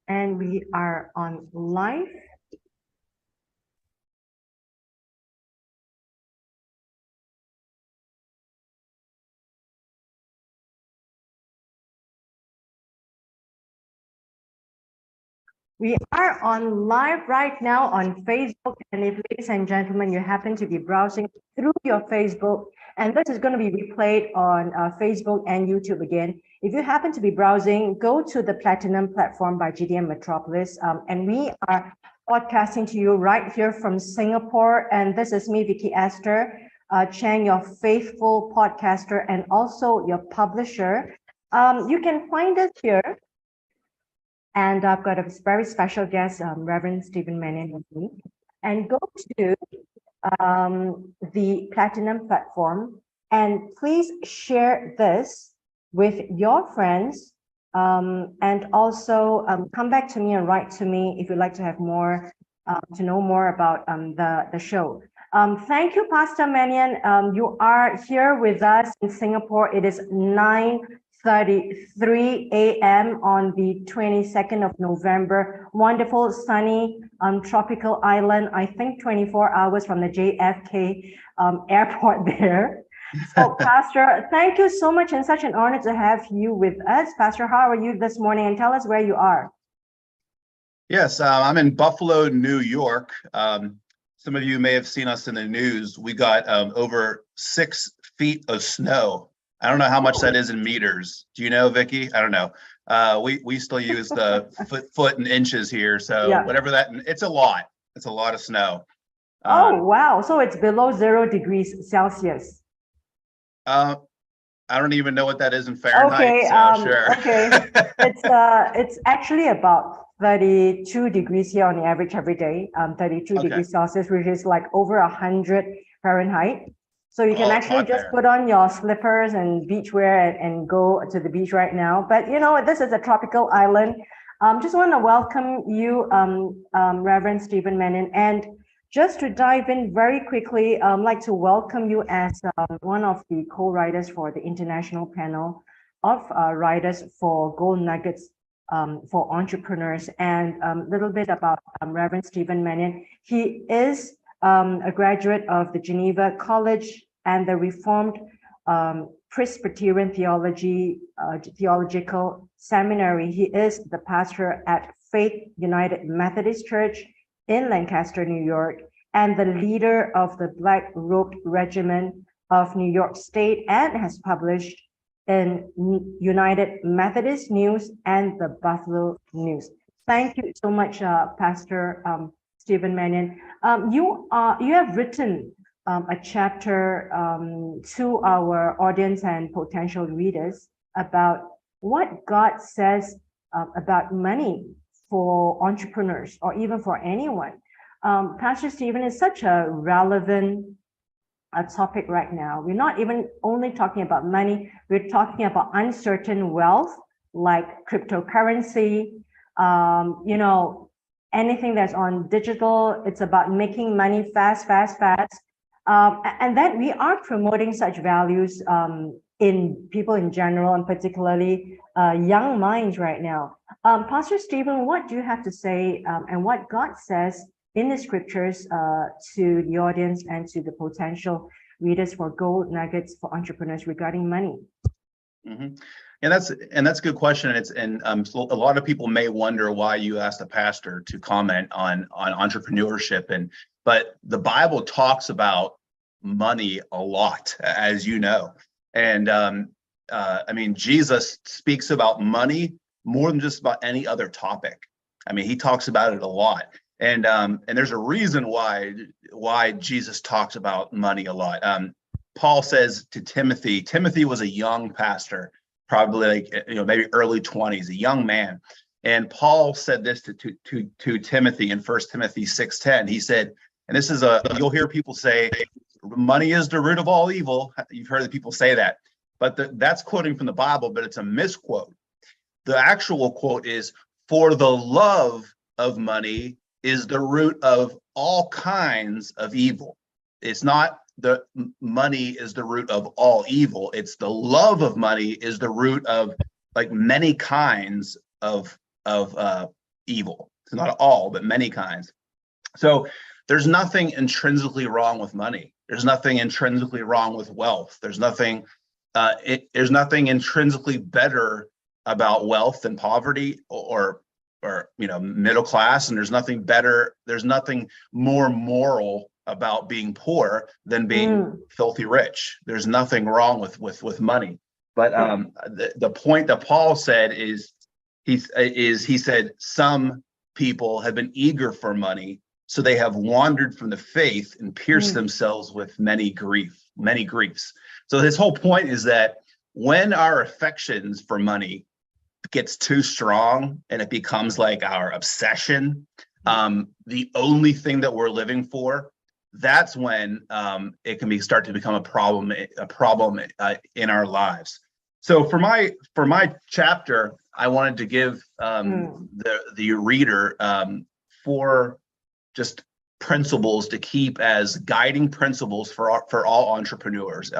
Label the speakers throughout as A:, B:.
A: And we are on live. We are on live right now on Facebook. And if, ladies and gentlemen, you happen to be browsing through your Facebook, and this is going to be replayed on Facebook and YouTube again. If you happen to be browsing, go to the Platinum platform by GDM-Metropolis. And we are podcasting to you right here from Singapore. And this is me, Vicky Esther Chang, your faithful podcaster and also your publisher. You can find us here. And I've got a very special guest, Reverend Stephen Mannion with me. And go to the Platinum platform and please share this with your friends, and also come back to me and write to me if you'd like to have more, to know more about the show. Thank you, Pastor Mannion. You are here with us in Singapore. It is 9:33 a.m. on the 22nd of November. Wonderful, sunny, tropical island. I think 24 hours from the JFK airport there. So, Pastor, thank you so much, and such an honor to have you with us. Pastor, how are you this morning? And tell us where you are.
B: Yes, I'm in Buffalo, New York. Some of you may have seen us in the news. We got over 6 feet of snow. I don't know how much that is in meters. Do you know, Vicky? I don't know. We still use the foot and inches here. So yeah. Whatever that, it's a lot. It's a lot of snow.
A: Oh, wow. So it's below 0 degrees Celsius.
B: I don't even know what that is in Fahrenheit. Okay, so sure.
A: Okay. It's actually about 32 degrees here on the average every day. 32 degrees Celsius, which is like over 100 Fahrenheit. So you can actually just put on your slippers and beach wear and go to the beach right now. But you know, this is a tropical island. Just want to welcome you, Reverend Stephen Mannion. And just to dive in very quickly, I'd like to welcome you as one of the co-writers for the international panel of writers for Gold Nuggets for Entrepreneurs. And a little bit about Reverend Stephen Mannion. He is a graduate of the Geneva College and the Reformed Presbyterian Theological Seminary. He is the pastor at Faith United Methodist Church in Lancaster, New York, and the leader of the Black Robed Regiment of New York State, and has published in United Methodist News and the Buffalo News. Thank you so much, Pastor Stephen Mannion. You have written a chapter to our audience and potential readers about what God says about money for entrepreneurs or even for anyone. Pastor Stephen, is such a relevant topic right now. We're not even only talking about money, we're talking about uncertain wealth like cryptocurrency, you know, anything that's on digital. It's about making money fast. And that we are promoting such values in people in general, and particularly young minds right now. Pastor Stephen, what do you have to say and what God says in the scriptures to the audience and to the potential readers for Gold Nuggets for Entrepreneurs regarding money?
B: Mm-hmm. And that's a good question. So a lot of people may wonder why you asked a pastor to comment on entrepreneurship, but the Bible talks about money a lot, as you know. And I mean, Jesus speaks about money more than just about any other topic. I mean, he talks about it a lot. And there's a reason why Jesus talks about money a lot. Paul says to Timothy was a young pastor, probably like, you know, maybe early 20s, a young man. And Paul said this to Timothy in 1 Timothy 6:10. He said, and this is you'll hear people say, money is the root of all evil. You've heard people say that, but that's quoting from the Bible, but it's a misquote. The actual quote is, for the love of money is the root of all kinds of evil. It's not the money is the root of all evil. It's the love of money is the root of like many kinds of evil. It's not all, but many kinds. So there's nothing intrinsically wrong with money. There's nothing intrinsically wrong with wealth. There's nothing intrinsically better about wealth than poverty or middle class. And there's nothing better. There's nothing more moral about being poor than being filthy rich. There's nothing wrong with money. But the point that Paul said is he said some people have been eager for money, so they have wandered from the faith and pierced themselves with many griefs. So his whole point is that when our affections for money gets too strong and it becomes like our obsession, the only thing that we're living for, that's when it can start to become a problem in our lives. So for my chapter, I wanted to give the reader 4 just principles to keep as guiding principles for all entrepreneurs.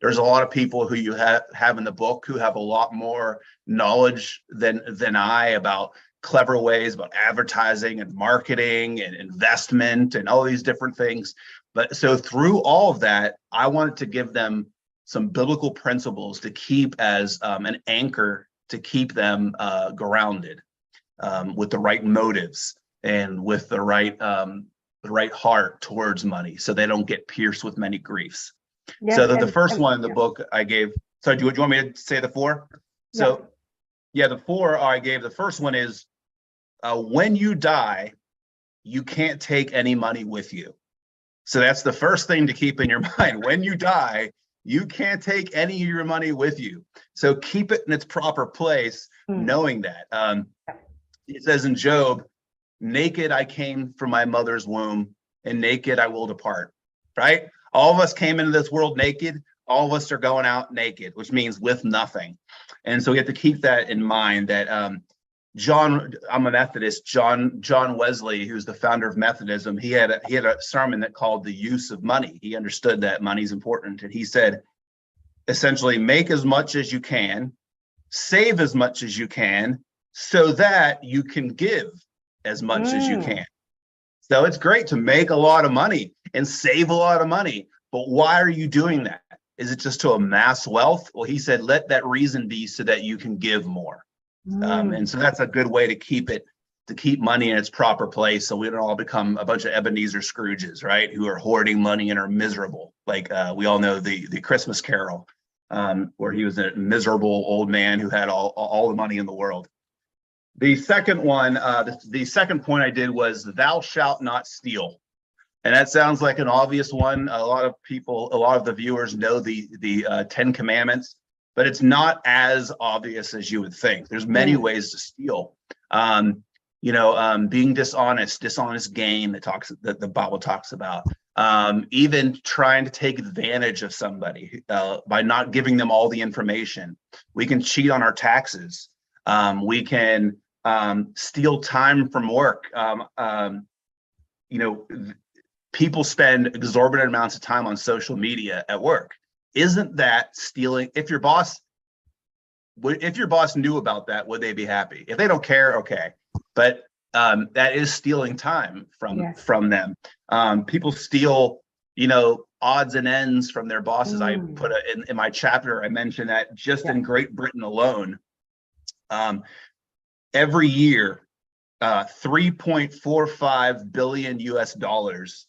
B: There's a lot of people who you have in the book who have a lot more knowledge than I about clever ways about advertising and marketing and investment and all these different things. But so through all of that, I wanted to give them some biblical principles to keep as an anchor to keep them grounded with the right motives and with the right heart towards money, so they don't get pierced with many griefs.
A: Yes,
B: so the first one in the book I gave. So do you want me to say the 4? So yeah, the 4 I gave. The first one is when you die, you can't take any money with you. So that's the first thing to keep in your mind. When you die, you can't take any of your money with you. So keep it in its proper place, knowing that. It says in Job, naked I came from my mother's womb, and naked I will depart, right? All of us came into this world naked. All of us are going out naked, which means with nothing. And so we have to keep that in mind that I'm a Methodist, John Wesley, who's the founder of Methodism, he had a sermon that called The Use of Money. He understood that money's important. And he said, essentially, make as much as you can, save as much as you can, so that you can give as much as you can. So it's great to make a lot of money and save a lot of money, but why are you doing that? Is it just to amass wealth? Well, he said, let that reason be so that you can give more. And so that's a good way to keep money in its proper place, so we don't all become a bunch of Ebenezer Scrooges, right? Who are hoarding money and are miserable. Like we all know the Christmas Carol, where he was a miserable old man who had all the money in the world. The second one, the second point I did was thou shalt not steal. And that sounds like an obvious one. A lot of the viewers know the 10 Commandments, but it's not as obvious as you would think. There's many ways to steal. Being dishonest gain that the Bible talks about. Even trying to take advantage of somebody by not giving them all the information. We can cheat on our taxes. We can steal time from work. People spend exorbitant amounts of time on social media at work. Isn't that stealing? If your boss knew about that, would they be happy? If they don't care, okay. But that is stealing time from them. People steal, odds and ends from their bosses. I put in my chapter, I mentioned that just in Great Britain alone, every year, $3.45 billion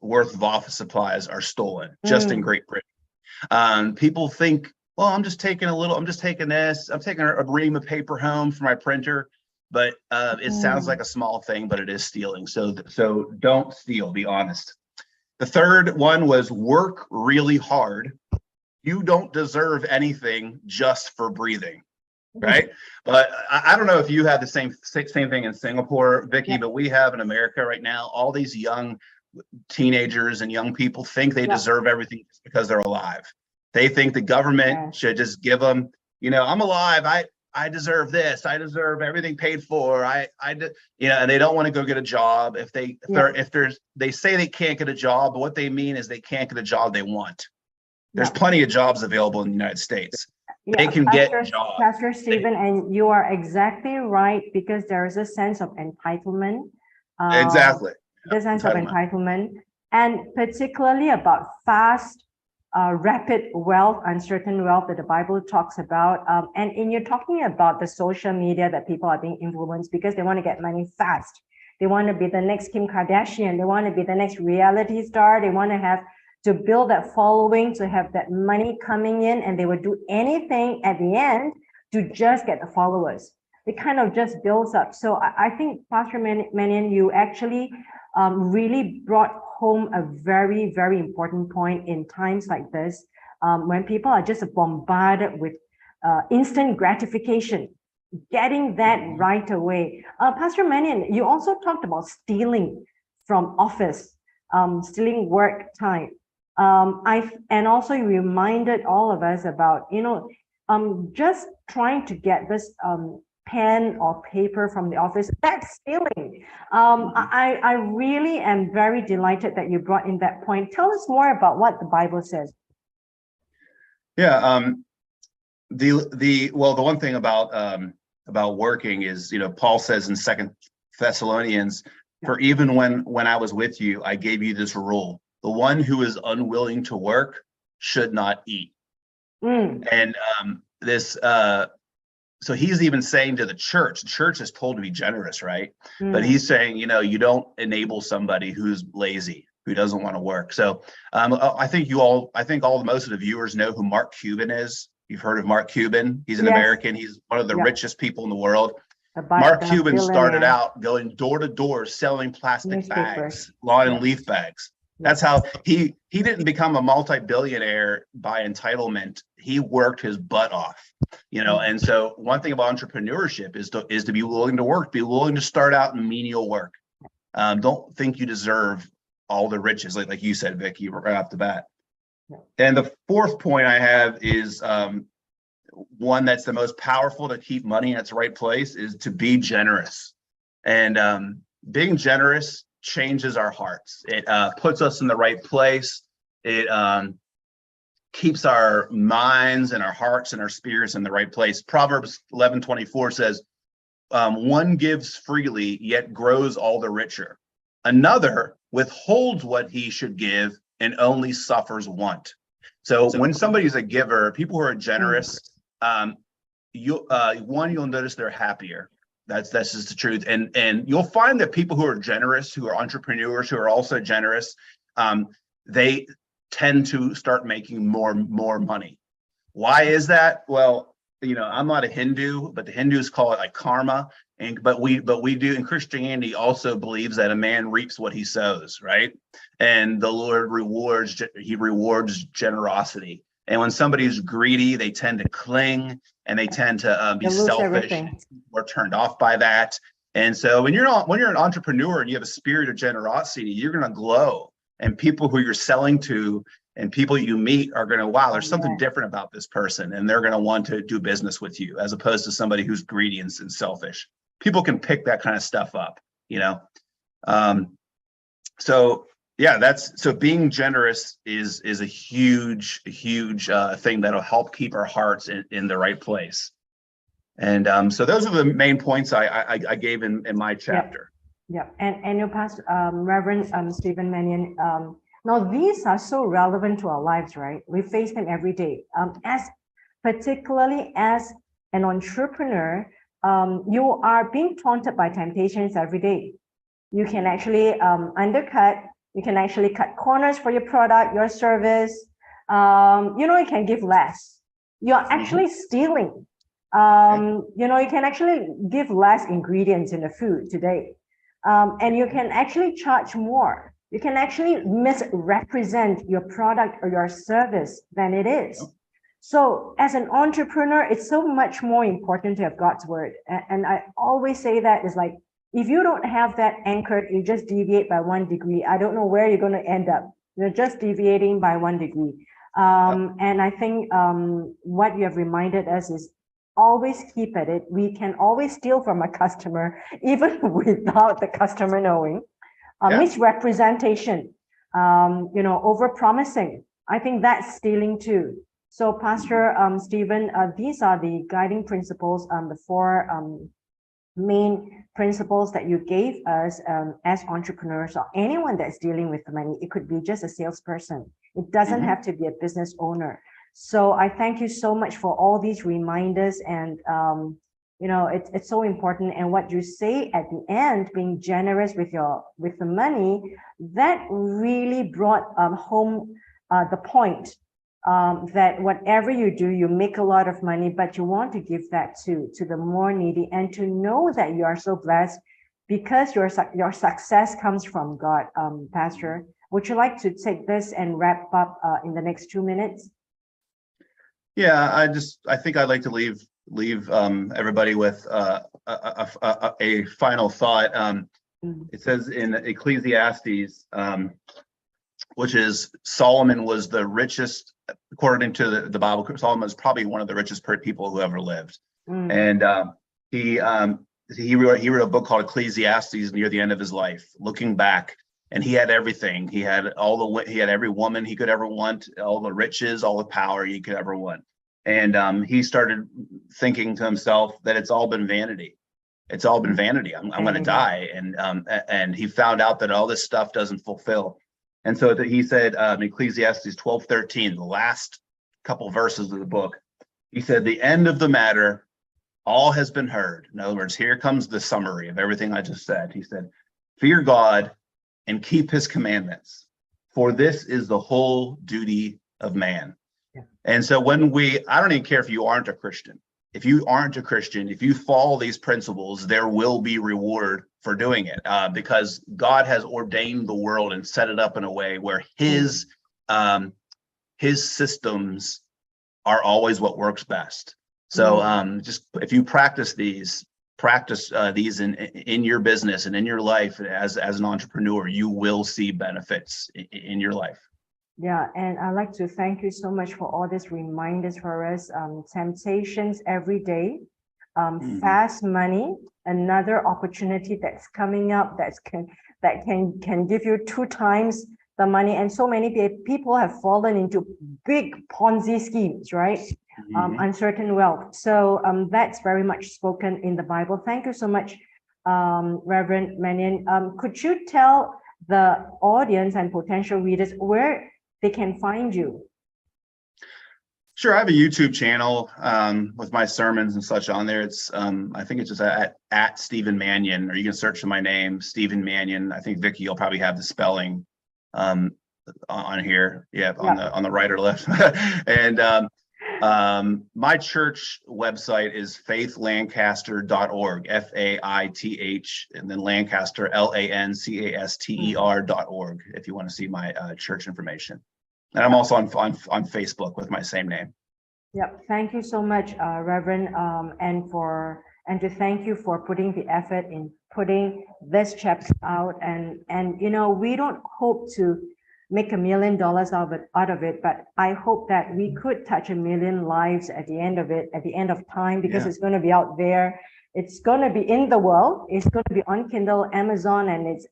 B: worth of office supplies are stolen just in Great Britain. People think, well, I'm taking a ream of paper home for my printer, but it sounds like a small thing, but it is stealing. So don't steal, be honest. The third one was work really hard. You don't deserve anything just for breathing. Right. But I don't know if you have the same thing in Singapore, Vicky, but we have in America right now, all these young teenagers and young people think they deserve everything just because they're alive. They think the government should just give them, I'm alive. I deserve this. I deserve everything paid for. And they don't want to go get a job. If they say they can't get a job, but what they mean is they can't get a job they want. There's plenty of jobs available in the United States. They
A: Yeah,
B: can get jobs.
A: Pastor Stephen, and you are exactly right, because there is a sense of entitlement.
B: Exactly.
A: The sense of
B: Entitlement.
A: entitlement, and particularly about fast, rapid wealth, uncertain wealth that the Bible talks about. And you're talking about the social media that people are being influenced because they want to get money fast. They want to be the next Kim Kardashian. They want to be the next reality star. They want to have to build that following, to have that money coming in, and they would do anything at the end to just get the followers. It kind of just builds up. So I think, Pastor Manian, you actually really brought home a very, very important point in times like this, when people are just bombarded with instant gratification, getting that right away. Pastor Manian, you also talked about stealing from office, stealing work time. And also you reminded all of us about, just trying to get this pen or paper from the office, that's stealing. I really am very delighted that you brought in that point. Tell us more about what the Bible says.
B: Yeah. The one thing about working is, Paul says in 2 Thessalonians, for even when I was with you, I gave you this rule: the one who is unwilling to work should not eat. And so he's even saying to the church is told to be generous, right? But he's saying, you don't enable somebody who's lazy, who doesn't want to work. So I think most of the viewers know who Mark Cuban is. You've heard of Mark Cuban. He's an American. He's one of the richest people in the world. Mark Cuban started out going door to door selling plastic bags, lawn and leaf bags. That's how he didn't become a multi-billionaire by entitlement. He worked his butt off, And so one thing about entrepreneurship is to be willing to work, be willing to start out in menial work. Don't think you deserve all the riches, like you said, Vicki, right off the bat. And the fourth point I have is one that's the most powerful to keep money in its right place, is to be generous. And being generous changes our hearts. It puts us in the right place. It keeps our minds and our hearts and our spirits in the right place. Proverbs 11:24 says, one gives freely, yet grows all the richer. Another withholds what he should give and only suffers want. So when somebody's a giver, people who are generous, you'll notice they're happier. That's just the truth. And you'll find that people who are generous, who are entrepreneurs, who are also generous, they tend to start making more money. Why is that? Well, I'm not a Hindu, but the Hindus call it like karma. But we do, and Christianity also believes that a man reaps what he sows, right? And the Lord rewards generosity. And when somebody's greedy, they tend to cling and they tend to be selfish or turned off by that. And so when you're an entrepreneur and you have a spirit of generosity, you're going to glow. And people who you're selling to and people you meet are going to, wow, there's something different about this person. And they're going to want to do business with you, as opposed to somebody who's greedy and selfish. People can pick that kind of stuff up, So being generous is a huge thing that'll help keep our hearts in the right place. And so those are the main points I gave in my chapter.
A: Yeah. And your pastor, Reverend Stephen Manian, now these are so relevant to our lives, right? We face them every day. Particularly as an entrepreneur, you are being taunted by temptations every day. You can actually undercut. You can actually cut corners for your product, your service. You can give less. You're actually stealing. You can actually give less ingredients in the food today. And you can actually charge more. You can actually misrepresent your product or your service than it is. So as an entrepreneur, it's so much more important to have God's word. And I always say that is like, if you don't have that anchored, you just deviate by 1 degree. I don't know where you're going to end up. You're just deviating by 1 degree. And I think what you have reminded us is always keep at it. We can always steal from a customer, even without the customer knowing. Misrepresentation, over promising. I think that's stealing too. So Pastor Stephen, these are the guiding principles, the four main principles that you gave us as entrepreneurs or anyone that's dealing with money. It could be just a salesperson. It doesn't have to be a business owner. So I thank you so much for all these reminders, and you know, it's so important. And what you say at the end, being generous with the money, that really brought home the point that whatever you do, you make a lot of money, but you want to give that to the more needy, and to know that you are so blessed because your success comes from God. Pastor, would you like to take this and wrap up in the next 2 minutes?
B: Yeah, I think I'd like to leave everybody with a final thought. It says in Ecclesiastes, which is Solomon was the richest, according to the Bible. Solomon was probably one of the richest people who ever lived, and he wrote a book called Ecclesiastes near the end of his life, looking back, and he had everything. He had every woman he could ever want, all the riches, all the power he could ever want, and he started thinking to himself that it's all been vanity. It's all been vanity. I'm going to die, and he found out that all this stuff doesn't fulfill. And so he said, Ecclesiastes 12:13, the last couple verses of the book, he said, the end of the matter, all has been heard. In other words, here comes the summary of everything I just said. He said, fear God and keep his commandments, for this is the whole duty of man. Yeah. And so I don't even care if you aren't a Christian. If you aren't a Christian, if you follow these principles, there will be reward for doing it, because God has ordained the world and set it up in a way where his systems are always what works best. So just if you practice these in your business and in your life as an entrepreneur, you will see benefits in your life.
A: Yeah, and I'd like to thank you so much for all these reminders for us. Temptations every day, fast money, another opportunity that's coming up that can give you 2 times the money. And so many people have fallen into big Ponzi schemes, right? Uncertain wealth. So that's very much spoken in the Bible. Thank you so much, Reverend Mannion. Could you tell the audience and potential readers where they can find you?
B: Sure, I have a YouTube channel with my sermons and such on there. It's I think it's just at Stephen Mannion, or you can search for my name, Stephen Mannion. I think Vicky, you'll probably have the spelling on here, on the right or left. And my church website is faithlancaster.org, FAITH, and then Lancaster, LANCASTER.org, if you want to see my church information. And I'm also on Facebook with my same name.
A: Yep. Thank you so much, Reverend, and to thank you for putting the effort in putting this chapter out. And you know, we don't hope to make $1 million out of it, but I hope that we could touch 1 million lives at the end of it, at the end of time, because it's going to be out there. It's going to be in the world. It's going to be on Kindle, Amazon, and it's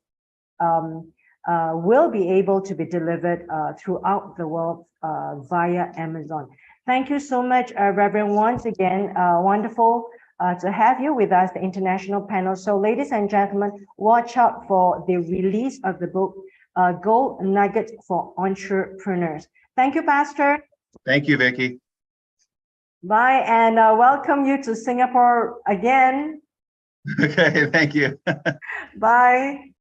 A: will be able to be delivered throughout the world via Amazon. Thank you so much, Reverend. Once again, wonderful to have you with us, the international panel. So ladies and gentlemen, watch out for the release of the book, Gold Nuggets for Entrepreneurs. Thank you, Pastor.
B: Thank you, Vicky.
A: Bye, and welcome you to Singapore again.
B: Okay, thank you.
A: Bye.